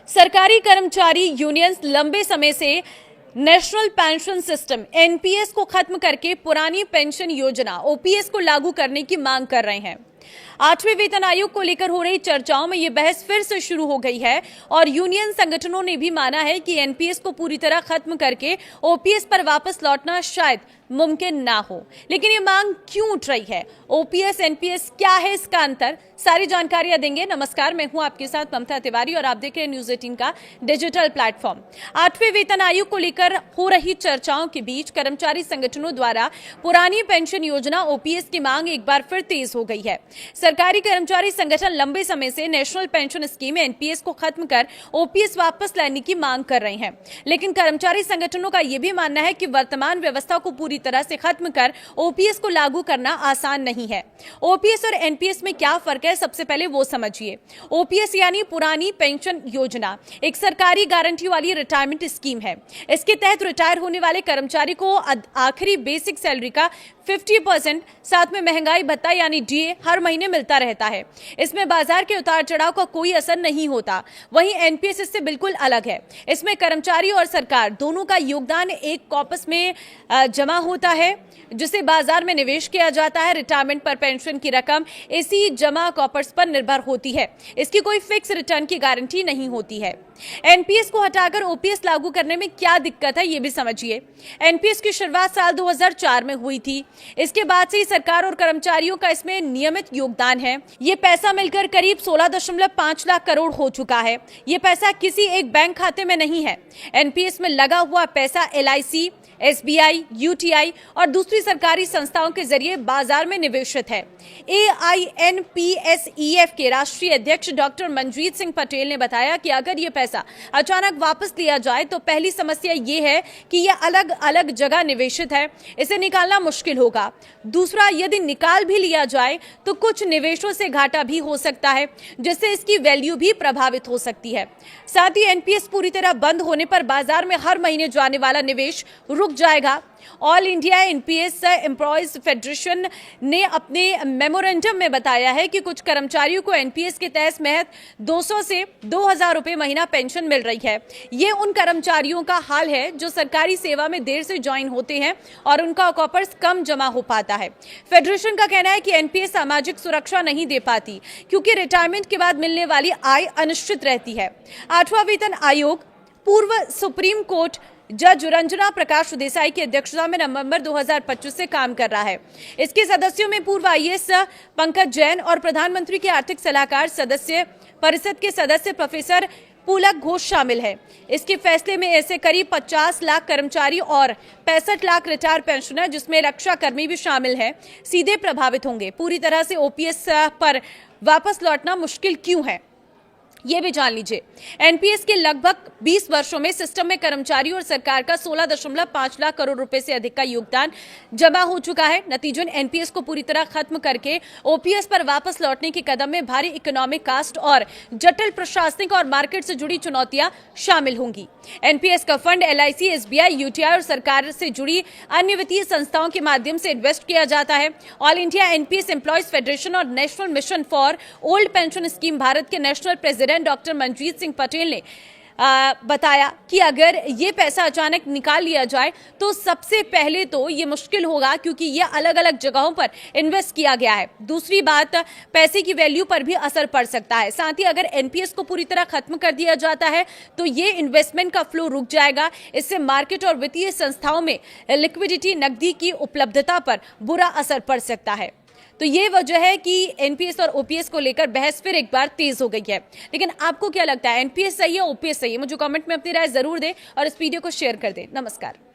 सरकारी कर्मचारी यूनियंस लंबे समय से नेशनल पेंशन सिस्टम एनपीएस को खत्म करके पुरानी पेंशन योजना ओपीएस को लागू करने की मांग कर रहे हैं। 8वें वेतन आयोग को लेकर हो रही चर्चाओं में यह बहस फिर से शुरू हो गई है और यूनियन संगठनों ने भी माना है कि एनपीएस को पूरी तरह खत्म करके ओपीएस पर वापस लौटना शायद मुमकिन ना हो। लेकिन ये मांग क्यों उठ रही है? ओपीएस एनपीएस क्या है, इसका अंतर, सारी जानकारियां देंगे। नमस्कार, मैं हूं आपके साथ ममता तिवारी और आप देख रहे हैं न्यूज 18 का डिजिटल प्लेटफॉर्म। 8वें वेतन आयोग को लेकर हो रही चर्चाओं के बीच कर्मचारी संगठनों द्वारा पुरानी पेंशन योजना ओपीएस की मांग एक बार फिर तेज हो गई है। सरकारी कर्मचारी संगठन लंबे समय से नेशनल पेंशन स्कीम एनपीएस को खत्म कर ओपीएस वापस लाने की मांग कर रहे हैं, लेकिन कर्मचारी संगठनों का यह भी मानना है कि वर्तमान व्यवस्था को पूरी तरह से खत्म कर ओपीएस को लागू करना आसान नहीं है। ओपीएस और एनपीएस में क्या फर्क है, सबसे पहले वो समझिए। ओपीएस यानी पुरानी पेंशन योजना एक सरकारी गारंटी वाली रिटायरमेंट स्कीम है। इसके तहत रिटायर होने वाले कर्मचारी को आखिरी बेसिक सैलरी का 50% साथ में महंगाई भत्ता यानी डीए हर महीने मिलता रहता है। इसमें बाजार के उतार चढ़ाव का कोई असर नहीं होता। वहीं एनपीएस इससे बिल्कुल अलग है। इसमें कर्मचारी और सरकार दोनों का योगदान एक कॉपस में जमा होता है, जिसे बाजार में निवेश किया जाता है। रिटायरमेंट पर पेंशन की रकम इसी जमा कॉपर्स पर निर्भर होती है। इसकी कोई फिक्स रिटर्न की गारंटी नहीं होती है। एनपीएस को हटाकर ओपीएस लागू करने में क्या दिक्कत है, ये भी समझिए। एनपीएस की शुरुआत साल 2004 में हुई थी। इसके बाद से ही सरकार और कर्मचारियों का इसमें नियमित योगदान है। ये पैसा मिलकर करीब 16.5 लाख करोड़ हो चुका है। ये पैसा किसी एक बैंक खाते में नहीं है। एनपीएस में लगा हुआ पैसा एलआईसी, एसबीआई, यूटीआई और दूसरी सरकारी संस्थाओं के जरिए बाजार में निवेशित है। एआईएनपीएसईएफ के राष्ट्रीय अध्यक्ष डॉक्टर मनजीत सिंह पटेल ने बताया कि अगर ये पैसा अचानक वापस लिया जाए तो पहली समस्या ये है कि यह अलग अलग जगह निवेशित है, इसे निकालना मुश्किल होगा। दूसरा, यदि निकाल भी लिया जाए तो कुछ निवेशों से घाटा भी हो सकता है, जिससे इसकी वैल्यू भी प्रभावित हो सकती है। साथ ही एनपीएस पूरी तरह बंद होने पर बाजार में हर महीने जाने वाला निवेश रुक जाएगा। All India NPS employees federation ने अपने मेमोरेंडम में बताया है कि कुछ कर्मचारियों को एनपीएस के तहत महज 200 से 2000 रुपए महीना पेंशन मिल रही है। ये उन कर्मचारियों का हाल है जो सरकारी सेवा में देर से ज्वाइन होते हैं और उनका कॉपर्स कम जमा हो पाता है। फेडरेशन का कहना है कि एनपीएस सामाजिक सुरक्षा नहीं दे पाती, क्योंकि रिटायरमेंट के बाद मिलने वाली आय अनिश्चित रहती है। 8वां वेतन आयोग पूर्व सुप्रीम कोर्ट जज रंजना प्रकाश देसाई की अध्यक्षता में नवंबर 2025 से काम कर रहा है। इसके सदस्यों में पूर्व आईएएस पंकज जैन और प्रधानमंत्री के आर्थिक सलाहकार सदस्य परिषद के सदस्य प्रोफेसर पुलक घोष शामिल है। इसके फैसले में ऐसे करीब 50 लाख कर्मचारी और 65 लाख रिटायर पेंशनर, जिसमें रक्षा कर्मी भी शामिल हैं, सीधे प्रभावित होंगे। पूरी तरह से ओपीएस पर वापस लौटना मुश्किल क्यों है, ये भी जान लीजिए। एनपीएस के लगभग 20 वर्षों में सिस्टम में कर्मचारी और सरकार का 16.5 लाख करोड़ रुपए से अधिक का योगदान जमा हो चुका है। नतीजन एनपीएस को पूरी तरह खत्म करके ओपीएस पर वापस लौटने के कदम में भारी इकोनॉमिक कास्ट और जटिल प्रशासनिक और मार्केट से जुड़ी चुनौतियां शामिल होंगी। एनपीएस का फंड एलआईसी, एसबीआई, यूटीआई और सरकार से जुड़ी अन्य वित्तीय संस्थाओं के माध्यम से इन्वेस्ट किया जाता है। All India NPS employees federation और national mission for old pension scheme Bharat के national president doctor Manjeet Singh Patel ने बताया कि अगर ये पैसा अचानक निकाल लिया जाए तो सबसे पहले तो ये मुश्किल होगा, क्योंकि ये अलग अलग जगहों पर इन्वेस्ट किया गया है। दूसरी बात, पैसे की वैल्यू पर भी असर पड़ सकता है। साथ ही अगर एनपीएस को पूरी तरह खत्म कर दिया जाता है तो ये इन्वेस्टमेंट का फ्लो रुक जाएगा। इससे मार्केट और वित्तीय संस्थाओं में लिक्विडिटी, नकदी की उपलब्धता पर बुरा असर पड़ सकता है। तो ये वजह है कि एनपीएस और ओपीएस को लेकर बहस फिर एक बार तेज हो गई है। लेकिन आपको क्या लगता है, एनपीएस सही है, ओपीएस सही है? मुझे कमेंट में अपनी राय जरूर दें और इस वीडियो को शेयर कर दें। नमस्कार।